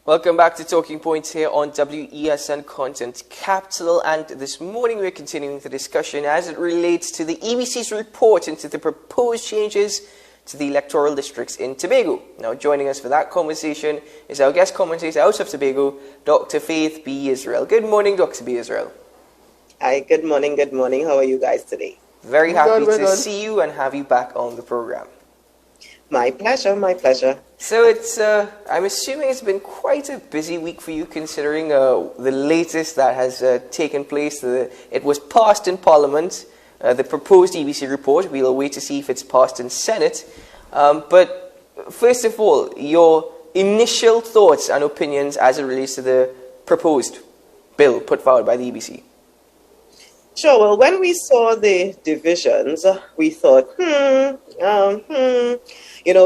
Welcome back to Talking Points here on WESN Content Capital, and this morning we're continuing the discussion as it relates to the EBC's report into the proposed changes to the electoral districts in Tobago. Now joining us for that conversation is our guest commentator out of Tobago, Dr. Faith B. Israel. Good morning, Dr. B. Israel. Hi, good morning, good morning. How are you guys today? Very happy to see you and have you back on the program. My pleasure, my pleasure. So it's, I'm assuming it's been quite a busy week for you, considering the latest that has taken place. It was passed in Parliament, the proposed EBC report. We'll wait to see if it's passed in Senate. But first of all, your initial thoughts and opinions as it relates to the proposed bill put forward by the EBC. Sure. Well, when we saw the divisions, we thought,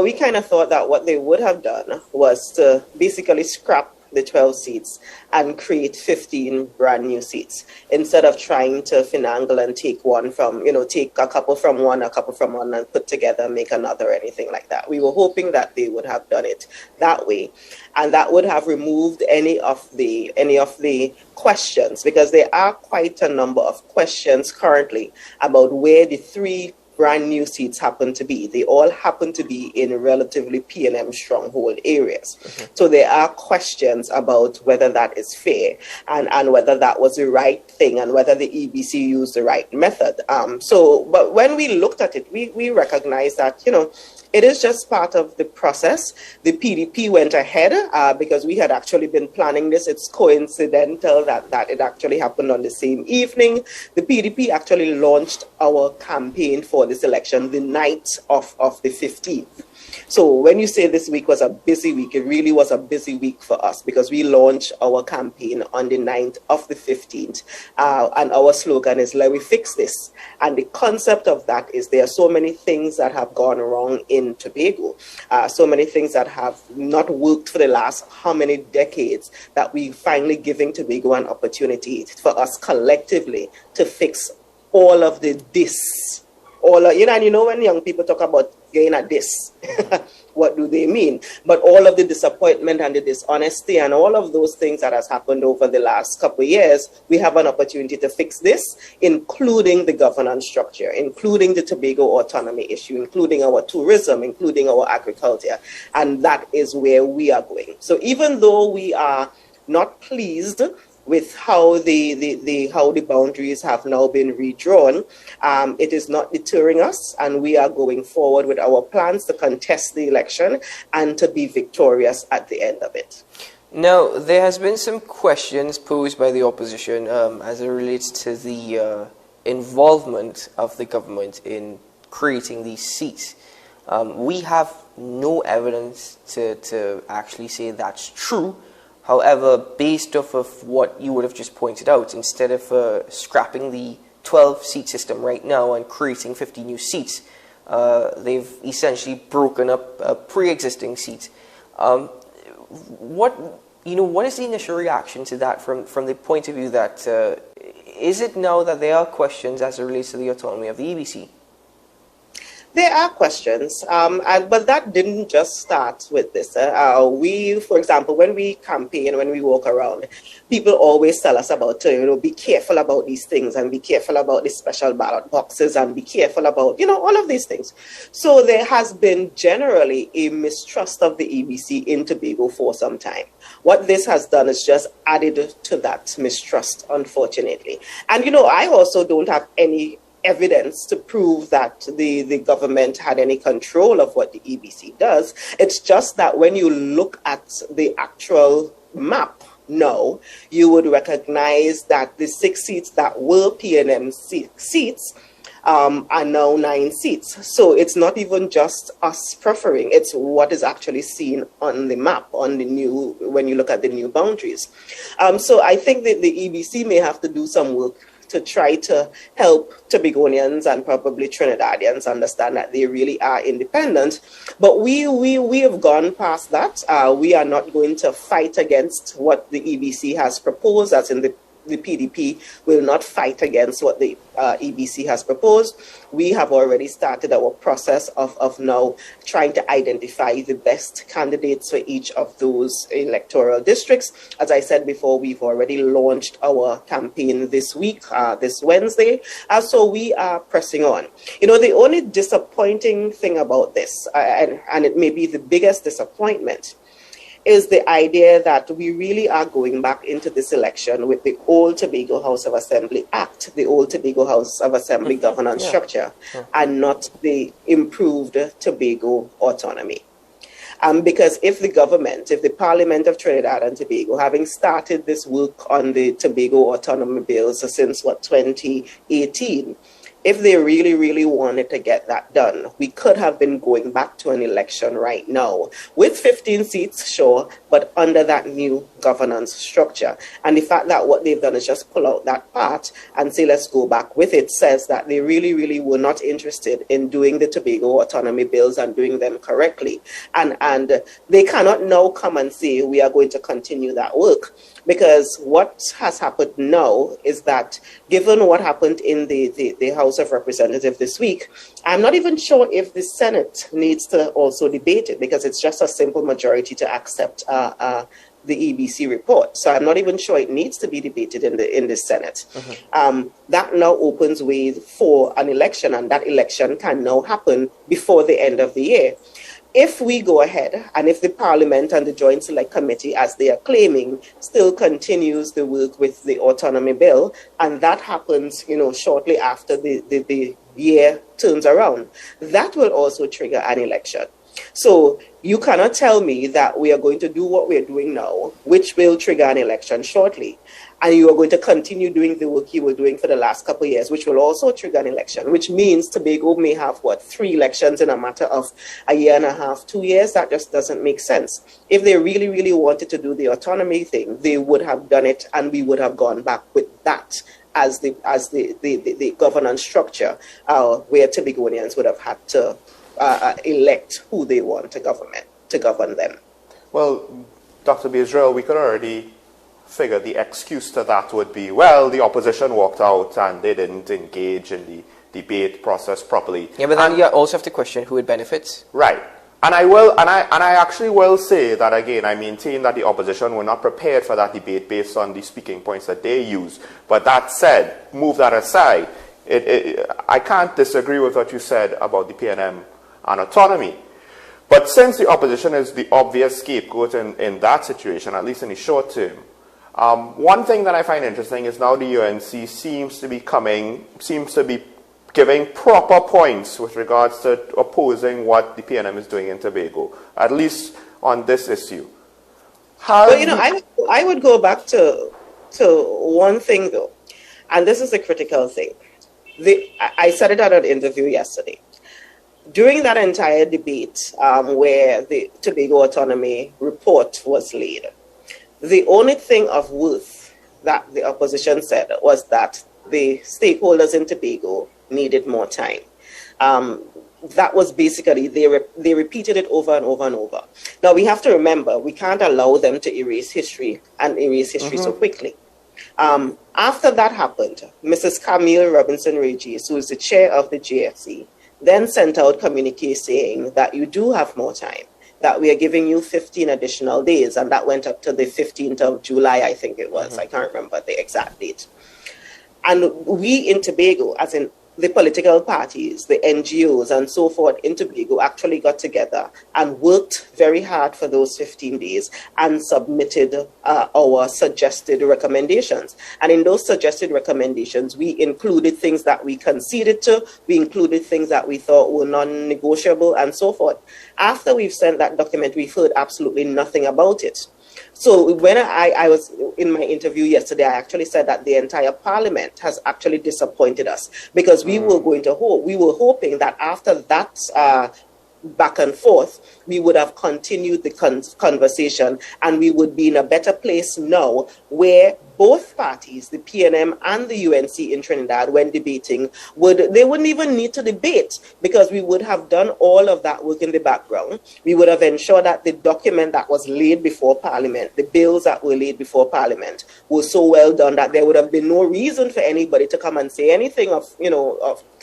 we kind of thought that what they would have done was to basically scrap the 12 seats and create 15 brand new seats instead of trying to finagle and take one from, take a couple from one and put together, make another, or anything like that. We were hoping that they would have done it that way, and that would have removed any of the questions, because there are quite a number of questions currently about where the three brand new seats happen to be. They all happen to be in relatively PNM stronghold areas. So there are questions about whether that is fair and whether that was the right thing and whether the EBC used the right method. But when we looked at it, we recognized that, it is just part of the process. The PDP went ahead because we had actually been planning this. It's coincidental that it actually happened on the same evening. The PDP actually launched our campaign for this election the night of the 15th. So when you say this week was a busy week, it really was a busy week for us, because we launched our campaign on the 9th of the 15th. And our slogan is, "Let me fix this." And the concept of that is there are so many things that have gone wrong in Tobago, so many things that have not worked for the last how many decades, that we finally giving Tobago an opportunity for us collectively to fix all of the this. When young people talk about getting at this, what do they mean? But all of the disappointment and the dishonesty and all of those things that has happened over the last couple of years, we have an opportunity to fix this, including the governance structure, including the Tobago autonomy issue, including our tourism, including our agriculture. And that is where we are going. So even though we are not pleased with how the boundaries have now been redrawn, it is not deterring us, and we are going forward with our plans to contest the election and to be victorious at the end of it. Now, there has been some questions posed by the opposition as it relates to the involvement of the government in creating these seats. We have no evidence to actually say that's true. However, based off of what you would have just pointed out, instead of scrapping the 12-seat system right now and creating 50 new seats, they've essentially broken up pre-existing seats. What is the initial reaction to that from the point of view that is it now that there are questions as it relates to the autonomy of the EBC? There are questions, but that didn't just start with this. We, for example, when we campaign, when we walk around, people always tell us about, be careful about these things and be careful about the special ballot boxes and be careful about, all of these things. So there has been generally a mistrust of the EBC in Tobago for some time. What this has done is just added to that mistrust, unfortunately. And, I also don't have any evidence to prove that the government had any control of what the EBC does. It's just that when you look at the actual map now, you would recognize that the 6 seats that were PNM seats are now 9 seats. So it's not even just us preferring, it's what is actually seen on the map, when you look at the new boundaries. So I think that the EBC may have to do some work to try to help Tobagonians and probably Trinidadians understand that they really are independent. But we have gone past that. We are not going to fight against what the EBC has proposed, as in the the PDP will not fight against what the EBC has proposed. We have already started our process of now trying to identify the best candidates for each of those electoral districts. As I said before, we've already launched our campaign this week, this Wednesday. So we are pressing on. You know, the only disappointing thing about this, and it may be the biggest disappointment, is the idea that we really are going back into this election with the old Tobago House of Assembly Act, the old Tobago House of Assembly governance structure, and not the improved Tobago autonomy. Because if the government, if the Parliament of Trinidad and Tobago, having started this work on the Tobago autonomy bills since, 2018, if they really, really wanted to get that done, we could have been going back to an election right now with 15 seats, sure, but under that new governance structure. And the fact that what they've done is just pull out that part and say, let's go back with it, says that they really, really were not interested in doing the Tobago autonomy bills and doing them correctly. And they cannot now come and say, we are going to continue that work. Because what has happened now is that, given what happened in the House of Representatives this week, I'm not even sure if the Senate needs to also debate it, because it's just a simple majority to accept the EBC report. So I'm not even sure it needs to be debated in the Senate. That now opens way for an election, and that election can now happen before the end of the year. If we go ahead, and if the Parliament and the Joint Select Committee, as they are claiming, still continues the work with the autonomy bill, and that happens, you know, shortly after the year turns around, that will also trigger an election. So you cannot tell me that we are going to do what we are doing now, which will trigger an election shortly, and you are going to continue doing the work you were doing for the last couple of years, which will also trigger an election, which means Tobago may have, 3 elections in a matter of a year and a half, 2 years. That just doesn't make sense. If they really, really wanted to do the autonomy thing, they would have done it, and we would have gone back with that as the governance structure, where Tobagonians would have had to elect who they want to govern them. Well, Dr. Israel, we could already figure the excuse to that would be, well, the opposition walked out and they didn't engage in the debate process properly. Yeah, but then you also have to question who it benefits. Right. And I actually will say that again, I maintain that the opposition were not prepared for that debate based on the speaking points that they used. But that said, move that aside, I can't disagree with what you said about the PNM and autonomy. But since the opposition is the obvious scapegoat in that situation, at least in the short term, one thing that I find interesting is now the UNC seems to be giving proper points with regards to opposing what the PNM is doing in Tobago, at least on this issue. Well, you know, I would go back to one thing though, and this is a critical thing. I said it at an interview yesterday. During that entire debate where the Tobago Autonomy report was laid, the only thing of worth that the opposition said was that the stakeholders in Tobago needed more time. That was basically, they repeated it over and over and over. Now, we have to remember, we can't allow them to erase history and erase history so quickly. After that happened, Mrs. Camille Robinson-Regis, who is the chair of the GFC, then sent out communique saying that you do have more time, that we are giving you 15 additional days, and that went up to the 15th of July, I think it was. I can't remember the exact date. And we in Tobago, as in the political parties, the NGOs, and so forth in Tobago actually got together and worked very hard for those 15 days and submitted our suggested recommendations. And in those suggested recommendations, we included things that we conceded to, we included things that we thought were non-negotiable, and so forth. After we've sent that document, we've heard absolutely nothing about it. So when I was in my interview yesterday, I actually said that the entire Parliament has actually disappointed us, because we were hoping that after that back and forth, we would have continued the conversation, and we would be in a better place now where both parties, the PNM and the UNC in Trinidad, when debating, they wouldn't even need to debate, because we would have done all of that work in the background. We would have ensured that the document that was laid before Parliament, the bills that were laid before Parliament, were so well done that there would have been no reason for anybody to come and say anything of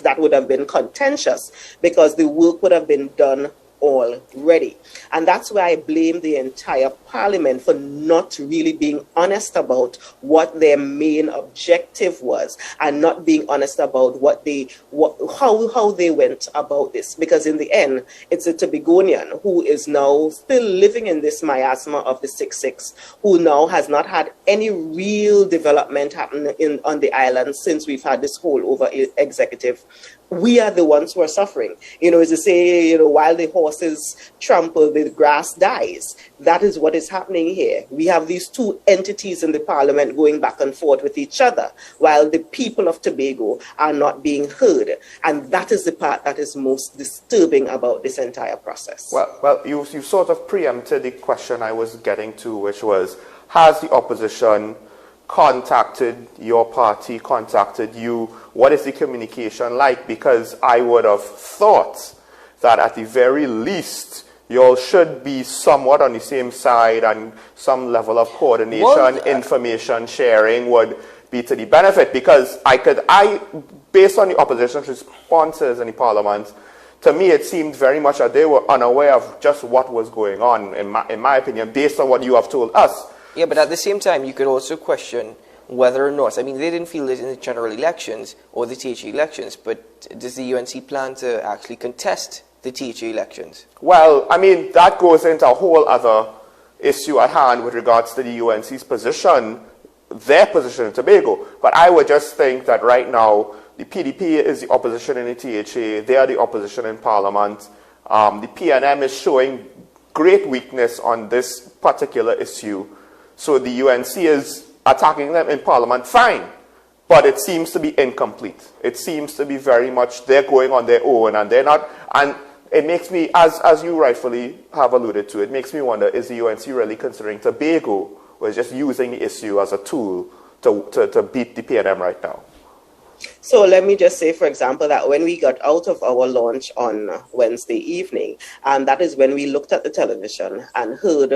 that would have been contentious, because the work would have been done already. And that's why I blame the entire Parliament for not really being honest about what their main objective was, and not being honest about how they went about this. Because in the end, it's a Tobagonian who is now still living in this miasma of the 6-6, who now has not had any real development happen on the island since we've had this whole over executive. We are the ones who are suffering. As they say, while the horses trample, the grass dies. That is what is happening here. We have these two entities in the Parliament going back and forth with each other, while the people of Tobago are not being heard. And that is the part that is most disturbing about this entire process. Well, you sort of preempted the question I was getting to, which was, has the opposition contacted your party, contacted you? What is the communication like? Because I would have thought that at the very least, you all should be somewhat on the same side, and some level of coordination, information sharing would be to the benefit. Because based on the opposition's responses in the Parliament, to me it seemed very much that they were unaware of just what was going on, in my opinion, based on what you have told us. Yeah, but at the same time, you could also question whether or not, I mean, they didn't feel it in the general elections or the THA elections, but does the UNC plan to actually contest the THA elections? Well, I mean, that goes into a whole other issue at hand with regards to the UNC's position, their position in Tobago. But I would just think that right now, the PDP is the opposition in the THA, they are the opposition in Parliament. The PNM is showing great weakness on this particular issue. So the UNC is attacking them in Parliament, fine, but it seems to be incomplete. It seems to be very much they're going on their own, and they're not. And it makes me, as you rightfully have alluded to, it makes me wonder, is the UNC really considering Tobago, or is just using the issue as a tool to beat the PNM right now? So let me just say, for example, that when we got out of our launch on Wednesday evening, and that is when we looked at the television and heard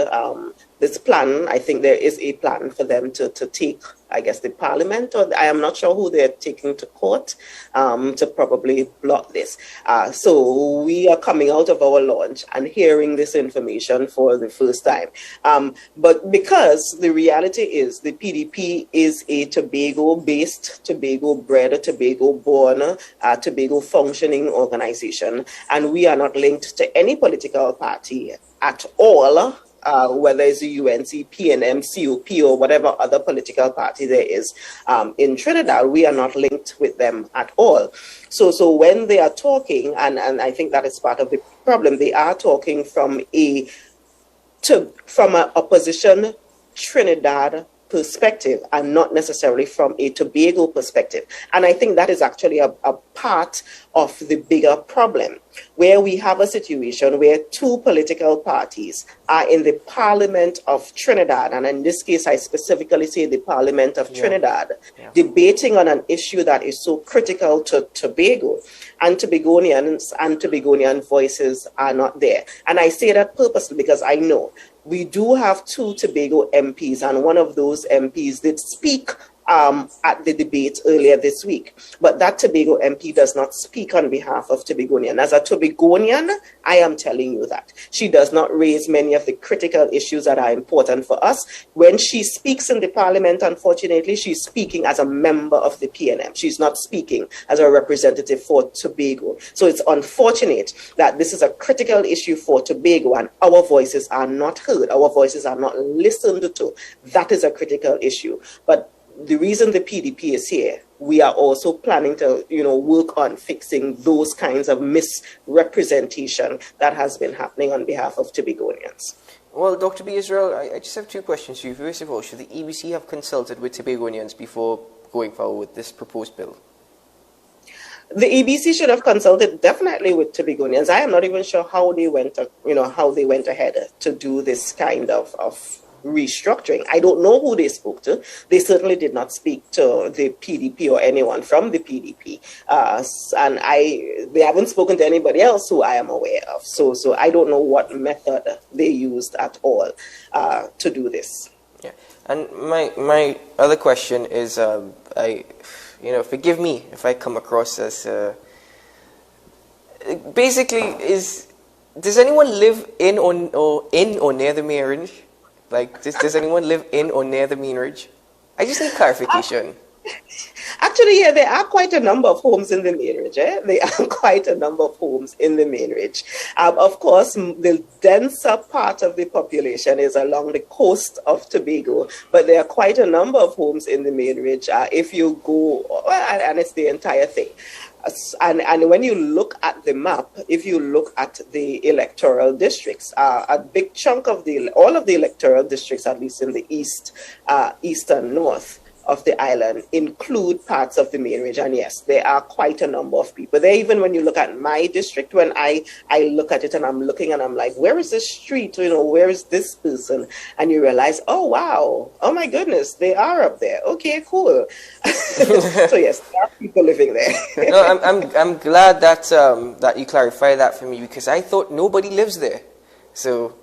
this plan. I think there is a plan for them to take, I guess, the Parliament, or I am not sure who they're taking to court to probably block this. So we are coming out of our launch and hearing this information for the first time. But because the reality is the PDP is a Tobago-based, Tobago-bred, Tobago-born, Tobago-functioning organization, and we are not linked to any political party at all, whether it's the UNC, PNM, COP, or whatever other political party there is in Trinidad. We are not linked with them at all. So when they are talking, and I think that is part of the problem, they are talking from an opposition Trinidad perspective, and not necessarily from a Tobago perspective. And I think that is actually a part of the bigger problem, where we have a situation where two political parties are in the Parliament of Trinidad, and in this case I specifically say the Parliament of Trinidad, debating on an issue that is so critical to Tobago, and Tobagonians and Tobagonian voices are not there. And I say that purposely because I know we do have two Tobago MPs, and one of those MPs did speak at the debate earlier this week. But that Tobago MP does not speak on behalf of Tobagonian. As a Tobagonian, I am telling you that. She does not raise many of the critical issues that are important for us. When she speaks in the Parliament, unfortunately, she's speaking as a member of the PNM. She's not speaking as a representative for Tobago. So it's unfortunate that this is a critical issue for Tobago, and our voices are not heard. Our voices are not listened to. That is a critical issue. But the reason the PDP is here, we are also planning to, work on fixing those kinds of misrepresentation that has been happening on behalf of Tobagonians. Well, Dr. B. Israel, I just have two questions to you. First of all, should the EBC have consulted with Tobagonians before going forward with this proposed bill? The EBC should have consulted definitely with Tobagonians. I am not even sure how they went, ahead to do this kind of restructuring. I don't know who they spoke to. They certainly did not speak to the PDP or anyone from the PDP. And they haven't spoken to anybody else who I am aware of. So I don't know what method they used at all to do this. Yeah. And my other question is, forgive me if I come across as, does anyone live in or near the main range? Like, does anyone live in or near the main range? I just need clarification. Actually, yeah, there are quite a number of homes in the main range. There are quite a number of homes in the main range. Of course, the denser part of the population is along the coast of Tobago, but there are quite a number of homes in the main range. If you go, and it's the entire thing. And when you look at the map, if you look at the electoral districts, a big chunk of all of the electoral districts, at least in the east and north of the island, include parts of the main range. And yes, there are quite a number of people there. Even when you look at my district, when I look at it and I'm looking and I'm like, where is this street? Where is this person? And you realize, oh, wow. Oh, my goodness, they are up there. Okay, cool. So yes, there are people living there. No, I'm glad that you clarified that for me, because I thought nobody lives there. So,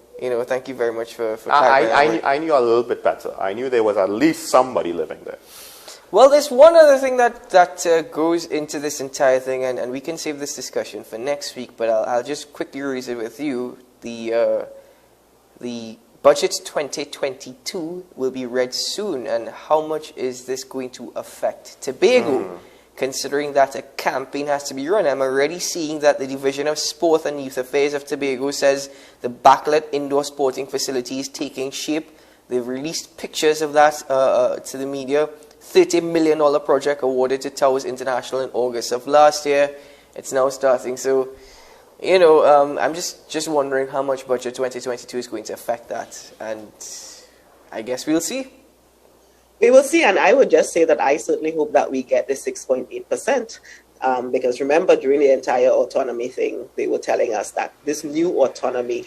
thank you very much for clarifying. I knew a little bit better. I knew there was at least somebody living there. Well, there's one other thing that goes into this entire thing, and we can save this discussion for next week, but I'll just quickly raise it with you. The budget 2022 will be read soon, and how much is this going to affect Tobago? Considering that a campaign has to be run. I'm already seeing that the Division of Sport and Youth Affairs of Tobago says the backlit indoor sporting facility is taking shape. They've released pictures of that to the media. $30 million project awarded to Towers International in August of last year. It's now starting. So, I'm just wondering how much budget 2022 is going to affect that. And I guess we'll see. We will see, and I would just say that I certainly hope that we get the 6.8%. Because remember, during the entire autonomy thing, they were telling us that this new autonomy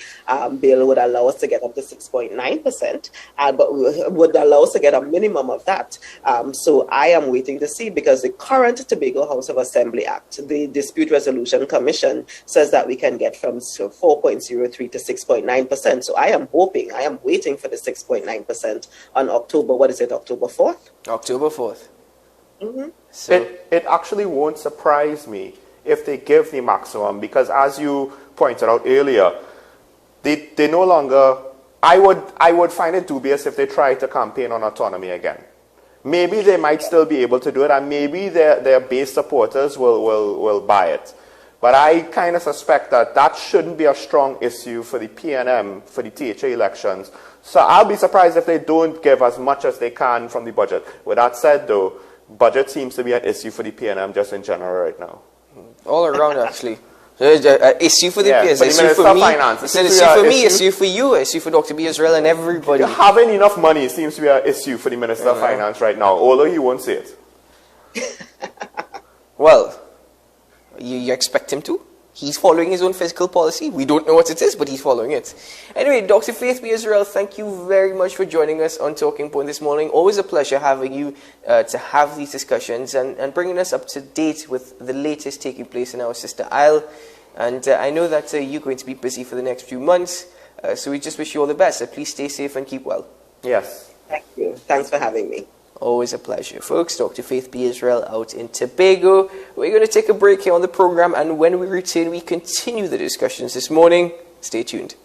bill would allow us to get up to 6.9%, but would allow us to get a minimum of that. So I am waiting to see, because the current Tobago House of Assembly Act, the Dispute Resolution Commission, says that we can get from 4.03 to 6.9%. So I am waiting for the 6.9% on October 4th? October 4th. Mm-hmm. So It actually won't surprise me if they give the maximum, because as you pointed out earlier, they no longer, I would find it dubious if they try to campaign on autonomy again. Maybe they might still be able to do it, and maybe their base supporters will buy it. But I kind of suspect that shouldn't be a strong issue for the PNM, for the THA elections. So I'll be surprised if they don't give as much as they can from the budget. With that said, though, budget seems to be an issue for the PNM just in general right now. All around, actually. Issue for the PNM, issue for me, it's an issue for me, issue for you, issue for Dr. B. Israel and everybody. Having enough money seems to be an issue for the Minister of Finance right now, although he won't say it. Well, you expect him to? He's following his own fiscal policy. We don't know what it is, but he's following it. Anyway, Dr. Faith B. Israel, thank you very much for joining us on Talking Point this morning. Always a pleasure having you to have these discussions and bringing us up to date with the latest taking place in our sister isle. And I know that you're going to be busy for the next few months, so we just wish you all the best. So please stay safe and keep well. Yes. Thank you. Thanks for having me. Always a pleasure. Folks, Dr. Faith B. Israel out in Tobago. We're going to take a break here on the program, and when we return, we continue the discussions this morning. Stay tuned.